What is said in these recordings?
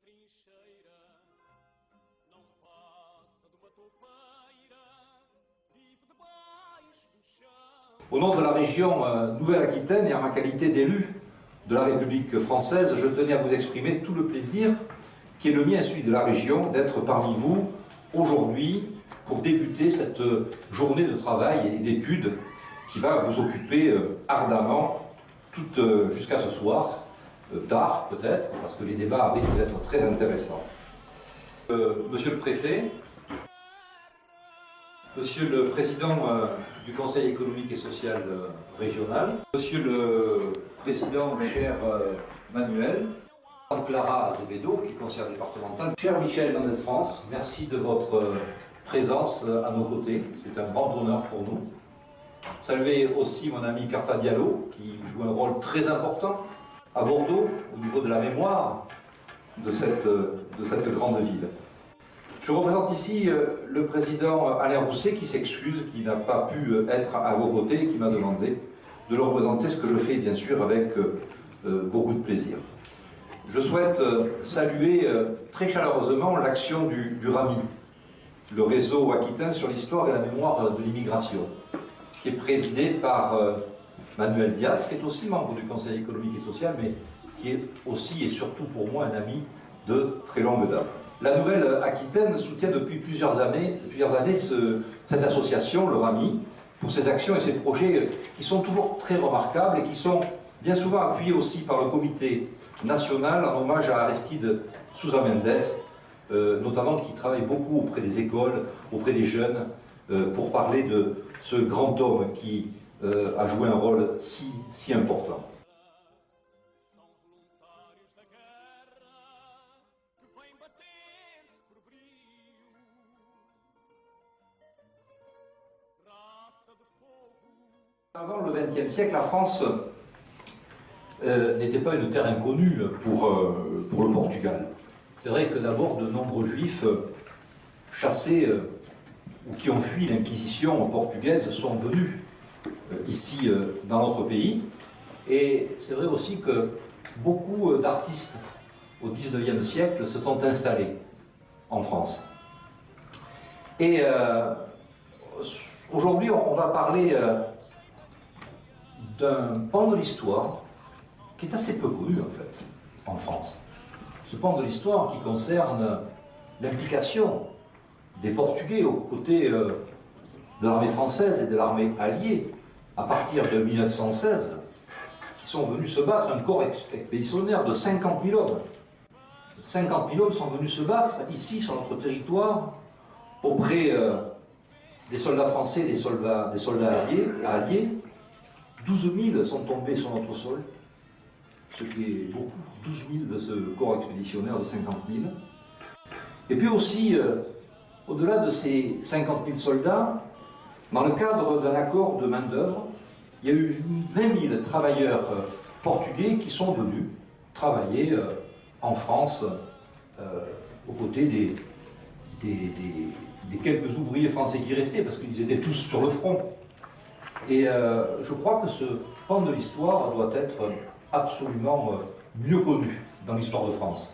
trincheira não passa de uma toupeira, vive debaixo do chão. Au nom de la région Nouvelle-Aquitaine et en ma qualité d'élu de la République française, je tenais à vous exprimer tout le plaisir qui est le mien, celui de la région, d'être parmi vous aujourd'hui pour débuter cette journée de travail et d'études qui va vous occuper ardemment jusqu'à ce soir, tard peut-être, parce que les débats risquent d'être très intéressants. Monsieur le préfet, Monsieur le président du Conseil économique et social régional, Monsieur le président, cher Manuel, Clara Azevedo, qui est conseillère départementale, cher Michel Mendès-France, merci de votre présence à nos côtés, c'est un grand honneur pour nous. Saluer aussi mon ami Carfa Diallo, qui joue un rôle très important à Bordeaux, au niveau de la mémoire de cette grande ville. Je représente ici le président Alain Rousset, qui s'excuse, qui n'a pas pu être à vos côtés, et qui m'a demandé de le représenter, ce que je fais bien sûr avec beaucoup de plaisir. Je souhaite saluer très chaleureusement l'action du RAMI, le réseau aquitain sur l'histoire et la mémoire de l'immigration, qui est présidé par Manuel Diaz, qui est aussi membre du Conseil économique et social, mais qui est aussi et surtout pour moi un ami de très longue date. La Nouvelle-Aquitaine soutient depuis plusieurs années cette association, le RAMI, pour ses actions et ses projets qui sont toujours très remarquables et qui sont bien souvent appuyés aussi par le comité national en hommage à Aristide Sousa Mendes, notamment qui travaille beaucoup auprès des écoles, auprès des jeunes, pour parler de ce grand homme qui a joué un rôle si important. Avant le XXe siècle, la France n'était pas une terre inconnue pour le Portugal. C'est vrai que d'abord de nombreux juifs chassés ou qui ont fui l'Inquisition portugaise sont venus ici dans notre pays. Et c'est vrai aussi que beaucoup d'artistes au XIXe siècle se sont installés en France. Et aujourd'hui, on va parler d'un pan de l'histoire qui est assez peu connu en fait en France. Ce pan de l'histoire qui concerne l'implication des Portugais aux côtés de l'armée française et de l'armée alliée à partir de 1916, qui sont venus se battre, un corps expéditionnaire de 50 000 hommes. 50 000 hommes sont venus se battre ici sur notre territoire auprès des soldats français et des soldats alliés. 12 000 sont tombés sur notre sol, ce qui est beaucoup, 12 000 de ce corps expéditionnaire de 50 000. Et puis aussi, au-delà de ces 50 000 soldats, dans le cadre d'un accord de main-d'œuvre, il y a eu 20 000 travailleurs portugais qui sont venus travailler en France aux côtés des quelques ouvriers français qui restaient, parce qu'ils étaient tous sur le front. Et je crois que ce pan de l'histoire doit être absolument mieux connu dans l'histoire de France.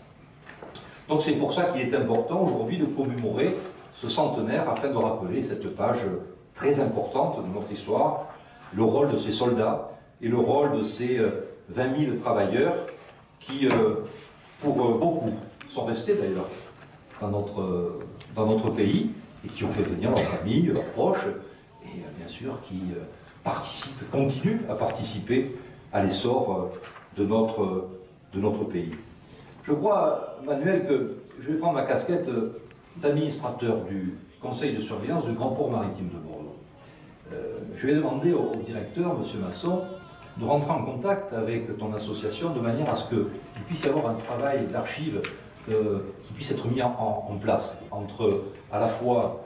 Donc c'est pour ça qu'il est important aujourd'hui de commémorer ce centenaire afin de rappeler cette page très importante de notre histoire, le rôle de ces soldats et le rôle de ces 20 000 travailleurs qui, pour beaucoup, sont restés d'ailleurs dans notre pays et qui ont fait venir leurs familles, leurs proches, et bien sûr qui continuent à participer à l'essor de notre pays. Je crois, Manuel, que je vais prendre ma casquette d'administrateur du conseil de surveillance du Grand Port Maritime de Bordeaux. Je vais demander au directeur, M. Masson, de rentrer en contact avec ton association de manière à ce qu'il puisse y avoir un travail d'archives qui puisse être mis en place entre à la fois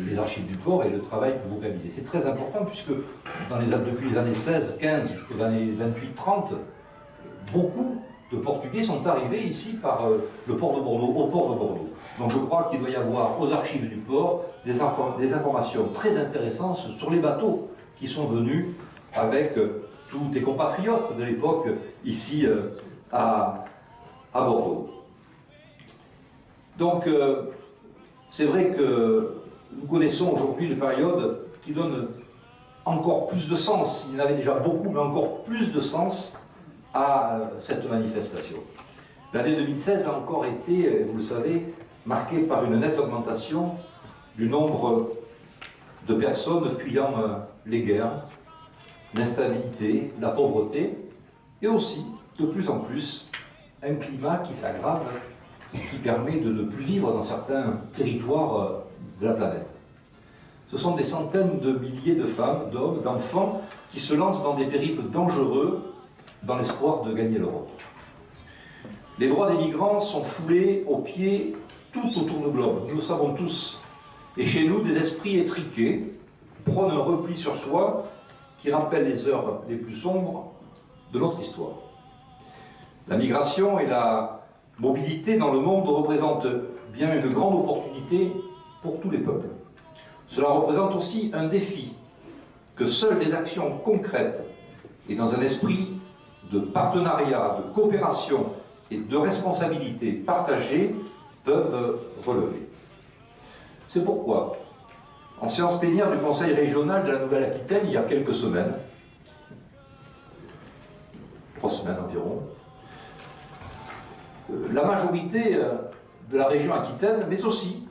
les archives du port et le travail que vous réalisez. C'est très important puisque depuis les années 16, 15 jusqu'aux années 28, 30, beaucoup de Portugais sont arrivés ici par le port de Bordeaux, au port de Bordeaux. Donc je crois qu'il doit y avoir aux archives du port des informations très intéressantes sur les bateaux qui sont venus avec tous tes compatriotes de l'époque ici à Bordeaux. Donc, c'est vrai que nous connaissons aujourd'hui une période qui donne encore plus de sens, il y en avait déjà beaucoup, mais encore plus de sens à cette manifestation. L'année 2016 a encore été, vous le savez, marquée par une nette augmentation du nombre de personnes fuyant les guerres, l'instabilité, la pauvreté, et aussi, de plus en plus, un climat qui s'aggrave, qui permet de ne plus vivre dans certains territoires de la planète. Ce sont des centaines de milliers de femmes, d'hommes, d'enfants qui se lancent dans des périples dangereux dans l'espoir de gagner l'Europe. Les droits des migrants sont foulés aux pieds tout autour du globe, nous le savons tous. Et chez nous, des esprits étriqués prônent un repli sur soi qui rappelle les heures les plus sombres de notre histoire. La migration et la mobilité dans le monde représentent bien une grande opportunité pour tous les peuples. Cela représente aussi un défi que seules des actions concrètes et dans un esprit de partenariat, de coopération et de responsabilité partagée peuvent relever. C'est pourquoi, en séance plénière du Conseil régional de la Nouvelle-Aquitaine, il y a quelques semaines, 3 semaines environ, la majorité de la région Aquitaine, mais aussi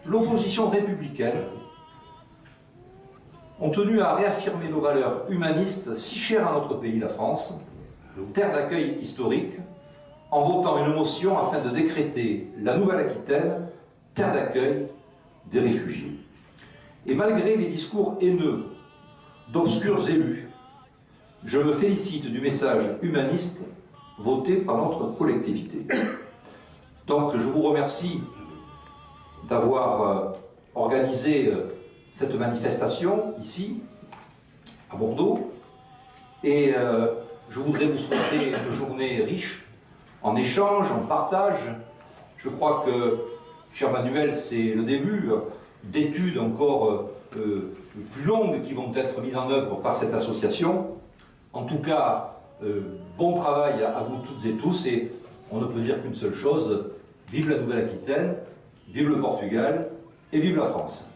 l'opposition républicaine, ont tenu à réaffirmer nos valeurs humanistes si chères à notre pays, la France, terre d'accueil historique, en votant une motion afin de décréter la Nouvelle-Aquitaine terre d'accueil des réfugiés. Et malgré les discours haineux d'obscurs élus, je me félicite du message humaniste voté par notre collectivité. Donc je vous remercie d'avoir organisé cette manifestation ici, à Bordeaux, et je voudrais vous souhaiter une journée riche en échanges, en partage. Je crois que, cher Manuel, c'est le début d'études encore plus longues qui vont être mises en œuvre par cette association. En tout cas, bon travail à vous toutes et tous, et on ne peut dire qu'une seule chose, vive la Nouvelle-Aquitaine, vive le Portugal et vive la France.